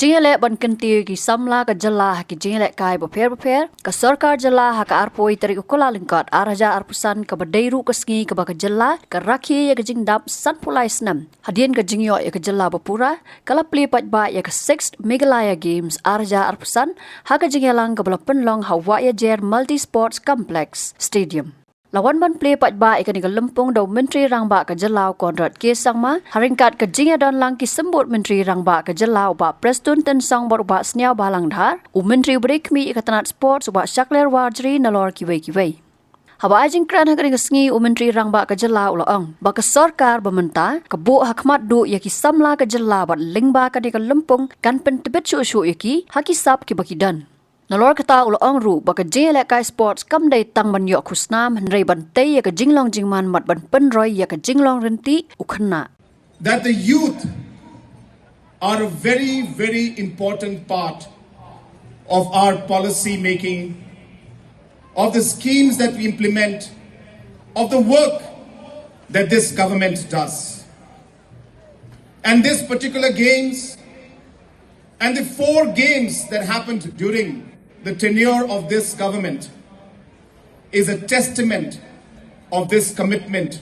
jingle ban kanti ki samla ka jalla ki jingle kai bo pher ka sarkar jalla ha ka arpoi tari kola lingkat araja arpusan ka badairu ka sngi ka ba ka jalla ka rakhi ya ka jingdap san pulai snam hadien ka jingyo ya ka jalla bapura kala play pat ba ya ka 6th Meghalaya games araja arpusan ha ka jingelang ka bala penlong hawa ya jer multi sports complex stadium lawan ban play pat ba ikan ka lempung daw menteri rangba ka jalau konrad ke sangma haringkat ka jinga don lang ki sembut menteri rangba ka jalau ba preston ten sang bor ba sniaw balang dhar u menteri break mi ikatanat sports ba shakler warjri nalor kiwei haba ajing kran ha ka sngi u menteri rangba ka jalau laong ba ka sarkar bamenta ka bo hakmat du ya ki samla ka jala ba lingba ka ka lempung kan pen tebet shu yaki hakisap ki bakidan Nalor kata ulang ru baka jele kai sports kam dai tang ban yo Khusnam Hynrei ban tei ya ka Jinglong Jingman mat ban penroi ya ka Jinglong renti ukhna. That the youth are a very, very important part of our policy making, of the schemes that we implement, of the work that this government does. And this particular games and the 4 games that happened during the tenure of this government is a testament of this commitment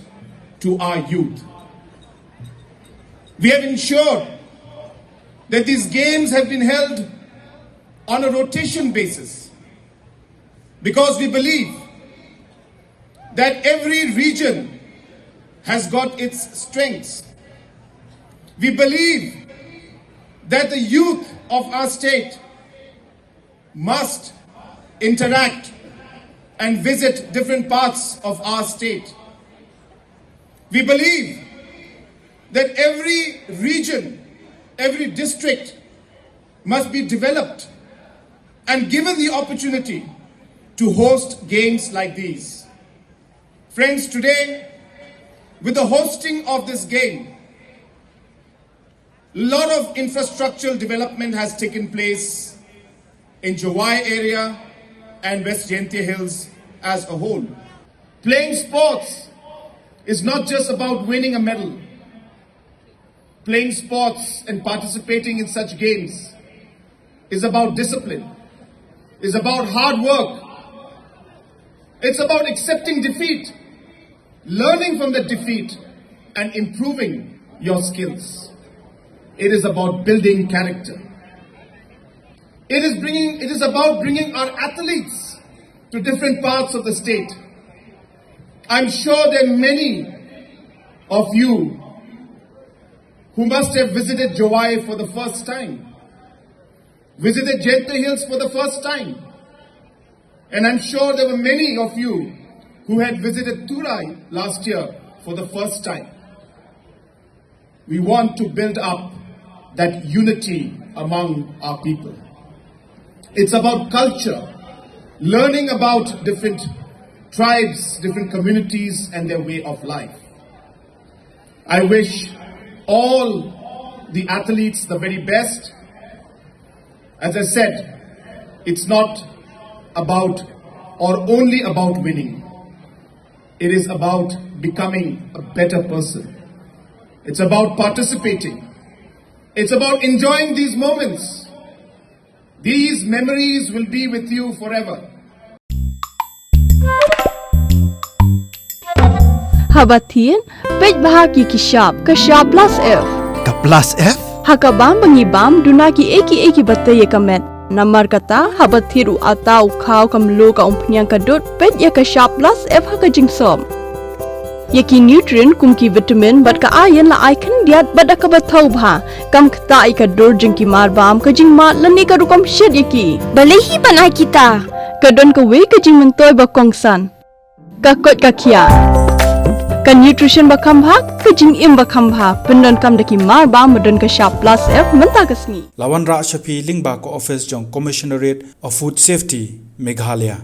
to our youth. We have ensured that these games have been held on a rotation basis because we believe that every region has got its strengths. We believe that the youth of our state must interact and visit different parts of our state. We believe that every region, every district must be developed and given the opportunity to host games like these. Friends, today, with the hosting of this game, a lot of infrastructural development has taken place in Jowai area and West Jentia Hills as a whole. Playing sports is not just about winning a medal. Playing sports and participating in such games is about discipline, is about hard work. It's about accepting defeat, learning from the defeat and improving your skills. It is about building character. It is about bringing our athletes to different parts of the state. I'm sure there are many of you who must have visited Jowai for the first time, visited Jentia Hills for the first time. And I'm sure there were many of you who had visited Turai last year for the first time. We want to build up that unity among our people. It's about culture, learning about different tribes, different communities and their way of life. I wish all the athletes the very best. As I said, it's not about or only about winning. It is about becoming a better person. It's about participating. It's about enjoying these moments. These memories will be with you forever. Habatin, pej bahagi kishab, kashab plus F. Ka plus F? Hakabam bangibam dunaki eki bataya kamet. Namar kata habathiru atau kau kamlo ka umpnyang kadut pej ya kashab plus F haka jingsom. Yaki nutrient kumki vitamin bat ka ayan la icon diat bat ka bathau bha kam kta ika dur jingki marbam ka jingma lani ka rukam shed yaki balehi banai kita kadon ka we ka jingman toy ba kongsan ka kot ka kya ka nutrition ba khambha ka jing im ba khambha pendon kam daki marbam madon ka sharp plus F menta ka sngi Lawan Ra Shafi Lingba ko office jong commissionerate of food safety Meghalaya